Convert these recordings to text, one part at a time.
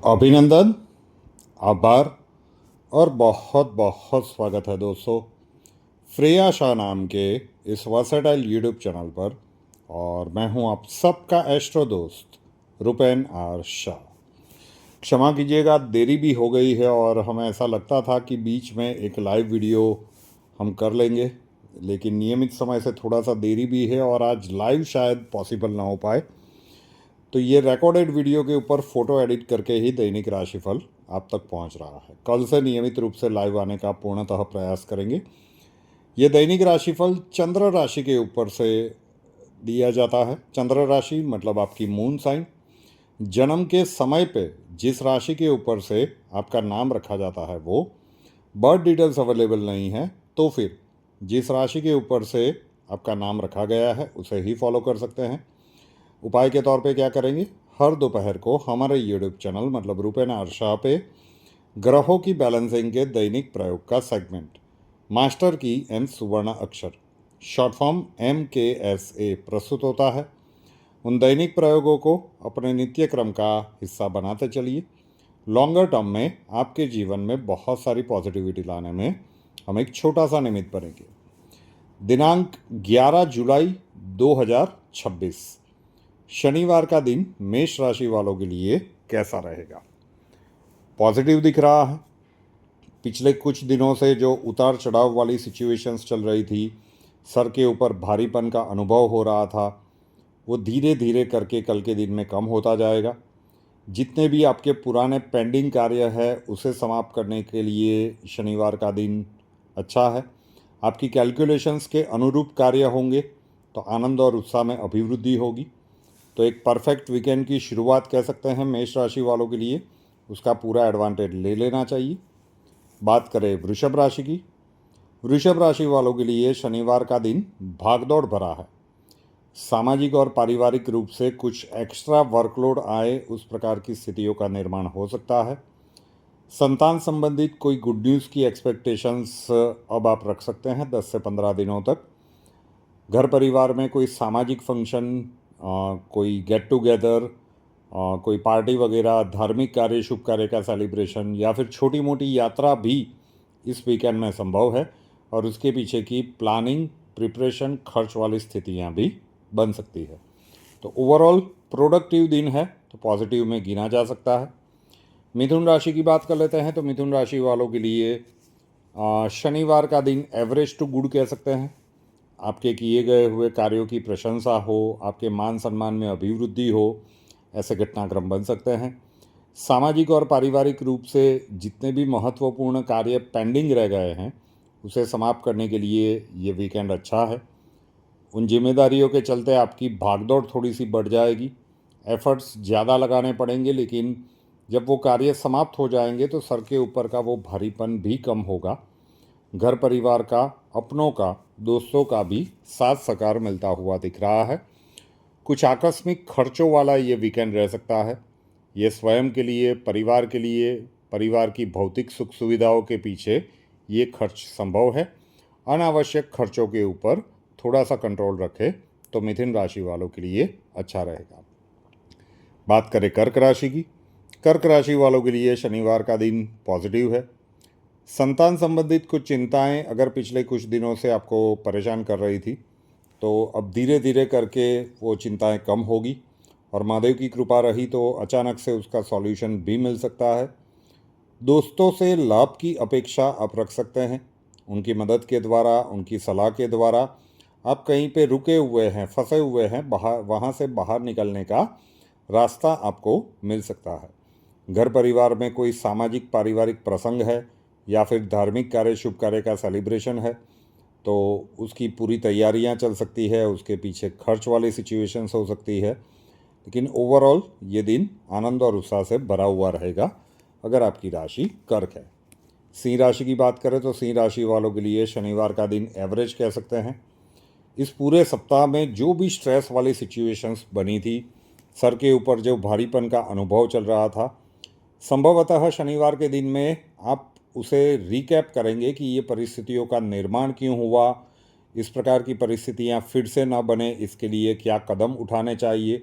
अभिनंदन, आभार और बहुत बहुत स्वागत है दोस्तों श्रेया शाह नाम के इस वर्सेटाइल यूट्यूब चैनल पर। और मैं हूं आप सबका एस्ट्रो दोस्त रुपेन आर शाह। क्षमा कीजिएगा, देरी भी हो गई है और हमें ऐसा लगता था कि बीच में एक लाइव वीडियो हम कर लेंगे, लेकिन नियमित समय से थोड़ा सा देरी भी है और आज लाइव शायद पॉसिबल ना हो पाए। तो ये रिकॉर्डेड वीडियो के ऊपर फ़ोटो एडिट करके ही दैनिक राशिफल आप तक पहुंच रहा है। कल से नियमित रूप से लाइव आने का पूर्णतः प्रयास करेंगे। ये दैनिक राशिफल चंद्र राशि के ऊपर से दिया जाता है। चंद्र राशि मतलब आपकी मून साइन। जन्म के समय पे जिस राशि के ऊपर से आपका नाम रखा जाता है वो बर्थ डिटेल्स अवेलेबल नहीं है, तो फिर जिस राशि के ऊपर से आपका नाम रखा गया है उसे ही फॉलो कर सकते हैं। उपाय के तौर पे क्या करेंगे, हर दोपहर को हमारे यूट्यूब चैनल मतलब रुपेन आर शाह पे ग्रहों की बैलेंसिंग के दैनिक प्रयोग का सेगमेंट मास्टर की एम सुवर्ण अक्षर शॉर्ट फॉर्म MKSA प्रस्तुत होता है। उन दैनिक प्रयोगों को अपने नित्य क्रम का हिस्सा बनाते चलिए। लॉन्गर टर्म में आपके जीवन में बहुत सारी पॉजिटिविटी लाने में हम एक छोटा सा निमित्त बनेंगे। दिनांक 11 जुलाई 2026 शनिवार का दिन मेष राशि वालों के लिए कैसा रहेगा? पॉजिटिव दिख रहा है। पिछले कुछ दिनों से जो उतार चढ़ाव वाली सिचुएशंस चल रही थी, सर के ऊपर भारीपन का अनुभव हो रहा था, वो धीरे धीरे करके कल के दिन में कम होता जाएगा। जितने भी आपके पुराने पेंडिंग कार्य है उसे समाप्त करने के लिए शनिवार का दिन अच्छा है। आपकी कैलकुलेशंस के अनुरूप कार्य होंगे तो आनंद और उत्साह में अभिवृद्धि होगी। तो एक परफेक्ट वीकेंड की शुरुआत कह सकते हैं मेष राशि वालों के लिए, उसका पूरा एडवांटेज ले लेना चाहिए। बात करें वृषभ राशि की। वृषभ राशि वालों के लिए शनिवार का दिन भागदौड़ भरा है। सामाजिक और पारिवारिक रूप से कुछ एक्स्ट्रा वर्कलोड आए उस प्रकार की स्थितियों का निर्माण हो सकता है। संतान संबंधित कोई गुड न्यूज़ की एक्सपेक्टेशंस अब आप रख सकते हैं 10 से 15 दिनों तक। घर परिवार में कोई सामाजिक फंक्शन, कोई गेट टुगेदर, कोई पार्टी वगैरह, धार्मिक कार्य, शुभ कार्य का सेलिब्रेशन या फिर छोटी मोटी यात्रा भी इस वीकेंड में संभव है और उसके पीछे की प्लानिंग, प्रिपरेशन, खर्च वाली स्थितियां भी बन सकती है। तो ओवरऑल प्रोडक्टिव दिन है, तो पॉजिटिव में गिना जा सकता है। मिथुन राशि की बात कर लेते हैं। तो मिथुन राशि वालों के लिए शनिवार का दिन एवरेज टू गुड कह सकते हैं। आपके किए गए हुए कार्यों की प्रशंसा हो, आपके मान सम्मान में अभिवृद्धि हो, ऐसे घटनाक्रम बन सकते हैं। सामाजिक और पारिवारिक रूप से जितने भी महत्वपूर्ण कार्य पेंडिंग रह गए हैं उसे समाप्त करने के लिए ये वीकेंड अच्छा है। उन जिम्मेदारियों के चलते आपकी भागदौड़ थोड़ी सी बढ़ जाएगी, एफर्ट्स ज़्यादा लगाने पड़ेंगे, लेकिन जब वो कार्य समाप्त हो जाएंगे तो सर के ऊपर का वो भारीपन भी कम होगा। घर परिवार का, अपनों का, दोस्तों का भी साथ सकार मिलता हुआ दिख रहा है। कुछ आकस्मिक खर्चों वाला ये वीकेंड रह सकता है। ये स्वयं के लिए, परिवार के लिए, परिवार की भौतिक सुख सुविधाओं के पीछे ये खर्च संभव है। अनावश्यक खर्चों के ऊपर थोड़ा सा कंट्रोल रखें तो मिथुन राशि वालों के लिए अच्छा रहेगा। बात करें कर्क राशि की। कर्क राशि वालों के लिए शनिवार का दिन पॉजिटिव है। संतान संबंधित कुछ चिंताएं अगर पिछले कुछ दिनों से आपको परेशान कर रही थी तो अब धीरे धीरे करके वो चिंताएं कम होगी और महादेव की कृपा रही तो अचानक से उसका सॉल्यूशन भी मिल सकता है। दोस्तों से लाभ की अपेक्षा आप रख सकते हैं। उनकी मदद के द्वारा, उनकी सलाह के द्वारा आप कहीं पे रुके हुए हैं, फंसे हुए हैं, वहाँ से बाहर निकलने का रास्ता आपको मिल सकता है। घर परिवार में कोई सामाजिक पारिवारिक प्रसंग है या फिर धार्मिक कार्य, शुभ कार्य का सेलिब्रेशन है तो उसकी पूरी तैयारियां चल सकती है, उसके पीछे खर्च वाली सिचुएशंस हो सकती है, लेकिन ओवरऑल ये दिन आनंद और उत्साह से भरा हुआ रहेगा अगर आपकी राशि कर्क है। सिंह राशि की बात करें तो सिंह राशि वालों के लिए शनिवार का दिन एवरेज कह सकते हैं। इस पूरे सप्ताह में जो भी स्ट्रेस वाली सिचुएशंस बनी थी, सर के ऊपर जो भारीपन का अनुभव चल रहा था, संभवतः शनिवार के दिन में आप उसे रिकैप करेंगे कि ये परिस्थितियों का निर्माण क्यों हुआ, इस प्रकार की परिस्थितियां फिर से ना बने इसके लिए क्या कदम उठाने चाहिए।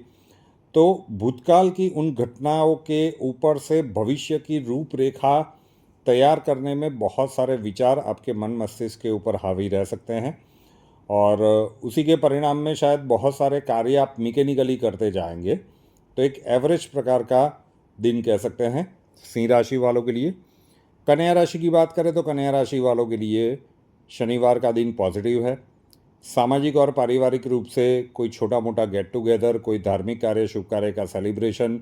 तो भूतकाल की उन घटनाओं के ऊपर से भविष्य की रूपरेखा तैयार करने में बहुत सारे विचार आपके मन मस्तिष्क के ऊपर हावी रह सकते हैं, और उसी के परिणाम में शायद बहुत सारे कार्य आप मैकेनिकली करते जाएंगे। तो एक एवरेज प्रकार का दिन कह सकते हैं सिंह राशि वालों के लिए। कन्या राशि की बात करें तो कन्या राशि वालों के लिए शनिवार का दिन पॉजिटिव है। सामाजिक और पारिवारिक रूप से कोई छोटा मोटा गेट टुगेदर, कोई धार्मिक कार्य, शुभ कार्य का सेलिब्रेशन,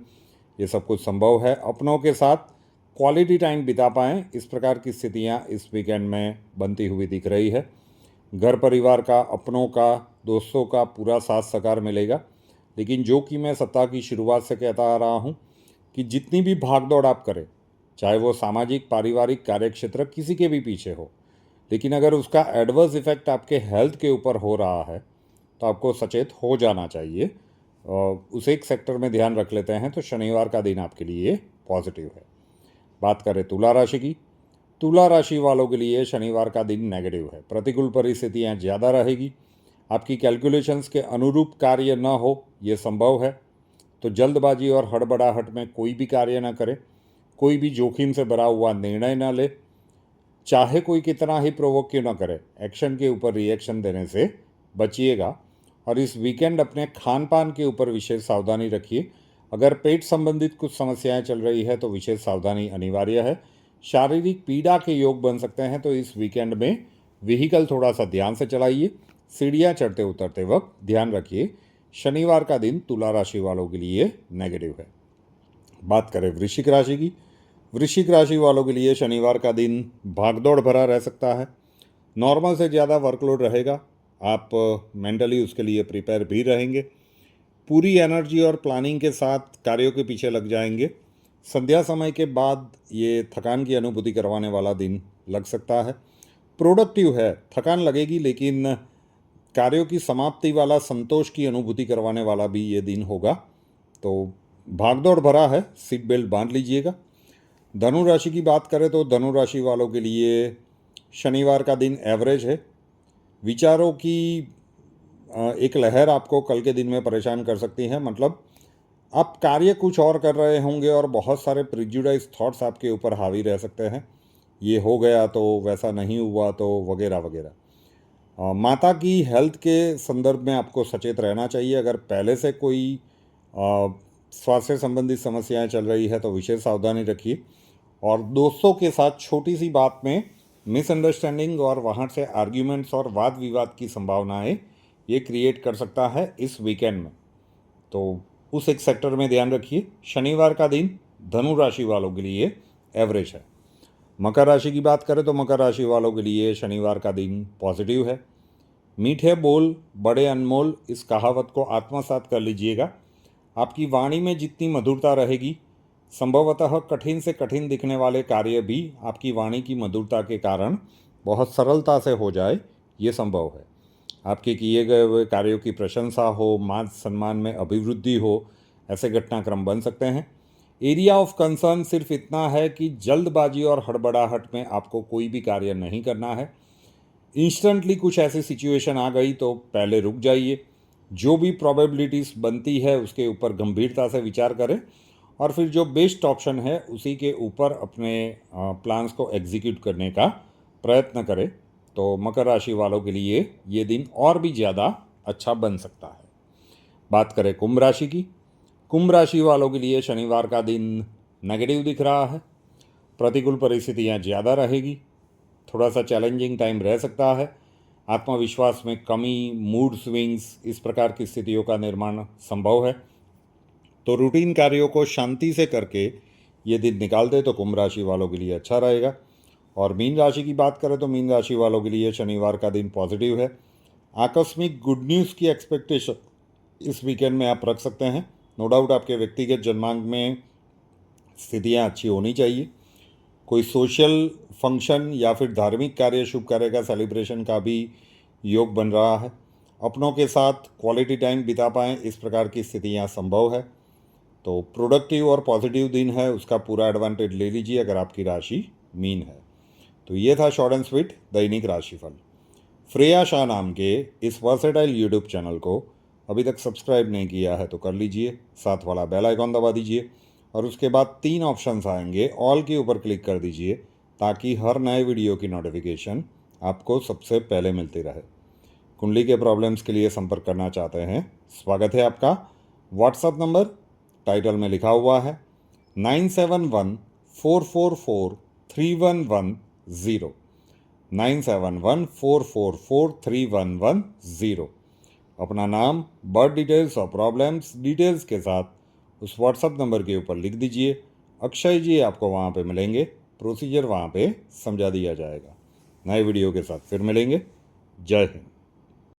ये सब कुछ संभव है। अपनों के साथ क्वालिटी टाइम बिता पाएँ, इस प्रकार की स्थितियाँ इस वीकेंड में बनती हुई दिख रही है। घर परिवार का, अपनों का, दोस्तों का पूरा साथ सहकार मिलेगा। लेकिन जो कि मैं सप्ताह की शुरुआत से कहता आ रहा हूँ कि जितनी भी भागदौड़ आप करें, चाहे वो सामाजिक, पारिवारिक, कार्यक्षेत्र किसी के भी पीछे हो, लेकिन अगर उसका एडवर्स इफेक्ट आपके हेल्थ के ऊपर हो रहा है तो आपको सचेत हो जाना चाहिए। उस एक सेक्टर में ध्यान रख लेते हैं तो शनिवार का दिन आपके लिए पॉजिटिव है। बात करें तुला राशि की, तुला राशि वालों के लिए शनिवार का दिन नेगेटिव है। प्रतिकूल परिस्थितियाँ ज़्यादा रहेगी। आपकी कैलकुलेशंस के अनुरूप कार्य न हो, ये संभव है। तो जल्दबाजी और हड़बड़ाहट में कोई भी कार्य न करें। कोई भी जोखिम से भरा हुआ निर्णय न ले, चाहे कोई कितना ही प्रोवोक क्यों न करे। एक्शन के ऊपर रिएक्शन देने से बचिएगा। और इस वीकेंड अपने खान पान के ऊपर विशेष सावधानी रखिए। अगर पेट संबंधित कुछ समस्याएं चल रही है तो विशेष सावधानी अनिवार्य है। शारीरिक पीड़ा के योग बन सकते हैं, तो इस वीकेंड में व्हीकल थोड़ा सा ध्यान से चलाइए। सीढ़ियाँ चढ़ते उतरते वक्त ध्यान रखिए। शनिवार का दिन तुला राशि वालों के लिए नेगेटिव है। बात करें वृश्चिक राशि की, वृश्चिक राशि वालों के लिए शनिवार का दिन भागदौड़ भरा रह सकता है। नॉर्मल से ज़्यादा वर्कलोड रहेगा। आप मेंटली उसके लिए प्रिपेयर भी रहेंगे। पूरी एनर्जी और प्लानिंग के साथ कार्यों के पीछे लग जाएंगे। संध्या समय के बाद ये थकान की अनुभूति करवाने वाला दिन लग सकता है। प्रोडक्टिव है, थकान लगेगी, लेकिन कार्यों की समाप्ति वाला, संतोष की अनुभूति करवाने वाला भी ये दिन होगा। तो भागदौड़ भरा है, सीट बेल्ट बांध लीजिएगा। धनु राशि की बात करें तो धनु राशि वालों के लिए शनिवार का दिन एवरेज है। विचारों की एक लहर आपको कल के दिन में परेशान कर सकती है। मतलब आप कार्य कुछ और कर रहे होंगे और बहुत सारे प्रिजुडाइज थॉट्स आपके ऊपर हावी रह सकते हैं। ये हो गया तो, वैसा नहीं हुआ तो, वगैरह वगैरह। माता की हेल्थ के संदर्भ में आपको सचेत रहना चाहिए। अगर पहले से कोई स्वास्थ्य संबंधित समस्याएं चल रही है तो विशेष सावधानी रखिए। और दोस्तों के साथ छोटी सी बात में मिसअंडरस्टैंडिंग और वहाँ से आर्ग्यूमेंट्स और वाद विवाद की संभावनाएं ये क्रिएट कर सकता है इस वीकेंड में। तो उस एक सेक्टर में ध्यान रखिए। शनिवार का दिन धनु राशि वालों के लिए एवरेज है। मकर राशि की बात करें तो मकर राशि वालों के लिए शनिवार का दिन पॉजिटिव है। मीठे बोल बड़े अनमोल, इस कहावत को आत्मसात कर लीजिएगा। आपकी वाणी में जितनी मधुरता रहेगी, संभवतः कठिन से कठिन दिखने वाले कार्य भी आपकी वाणी की मधुरता के कारण बहुत सरलता से हो जाए, ये संभव है। आपके किए गए हुए कार्यों की प्रशंसा हो, मान सम्मान में अभिवृद्धि हो, ऐसे घटनाक्रम बन सकते हैं। एरिया ऑफ कंसर्न सिर्फ इतना है कि जल्दबाजी और हड़बड़ाहट में आपको कोई भी कार्य नहीं करना है। इंस्टेंटली कुछ ऐसी सिचुएशन आ गई तो पहले रुक जाइए। जो भी प्रोबेबिलिटीज़ बनती है उसके ऊपर गंभीरता से विचार करें, और फिर जो बेस्ट ऑप्शन है उसी के ऊपर अपने प्लान्स को एग्जीक्यूट करने का प्रयत्न करें। तो मकर राशि वालों के लिए ये दिन और भी ज़्यादा अच्छा बन सकता है। बात करें कुंभ राशि की, कुंभ राशि वालों के लिए शनिवार का दिन नेगेटिव दिख रहा है। प्रतिकूल परिस्थितियाँ ज़्यादा रहेगी। थोड़ा सा चैलेंजिंग टाइम रह सकता है। आत्मविश्वास में कमी, मूड स्विंग्स, इस प्रकार की स्थितियों का निर्माण संभव है। तो रूटीन कार्यों को शांति से करके ये दिन निकाल दे तो कुंभ राशि वालों के लिए अच्छा रहेगा। और मीन राशि की बात करें तो मीन राशि वालों के लिए शनिवार का दिन पॉजिटिव है। आकस्मिक गुड न्यूज़ की एक्सपेक्टेशन इस वीकेंड में आप रख सकते हैं। नो डाउट आपके व्यक्तिगत जन्मांक में स्थितियाँ अच्छी होनी चाहिए। कोई सोशल फंक्शन या फिर धार्मिक कार्य, शुभ कार्य का सेलिब्रेशन का भी योग बन रहा है। अपनों के साथ क्वालिटी टाइम बिता पाएँ, इस प्रकार की स्थितियाँ संभव है। तो प्रोडक्टिव और पॉजिटिव दिन है, उसका पूरा एडवांटेज ले लीजिए अगर आपकी राशि मीन है। तो ये था शॉर्ट एंड स्वीट दैनिक राशिफल। श्रेया शाह नाम के इस वर्सेटाइल यूट्यूब चैनल को अभी तक सब्सक्राइब नहीं किया है तो कर लीजिए, साथ वाला बेल आइकॉन दबा दीजिए और उसके बाद 3 ऑप्शंस आएंगे, ऑल के ऊपर क्लिक कर दीजिए ताकि हर नए वीडियो की नोटिफिकेशन आपको सबसे पहले मिलती रहे। कुंडली के प्रॉब्लम्स के लिए संपर्क करना चाहते हैं, स्वागत है आपका। व्हाट्सएप नंबर टाइटल में लिखा हुआ है 9714443110, 9714443110। अपना नाम, बर्थ डिटेल्स और प्रॉब्लम्स डिटेल्स के साथ उस व्हाट्सएप नंबर के ऊपर लिख दीजिए। अक्षय जी आपको वहाँ पे मिलेंगे, प्रोसीजर वहाँ पे समझा दिया जाएगा। नए वीडियो के साथ फिर मिलेंगे। जय हिंद।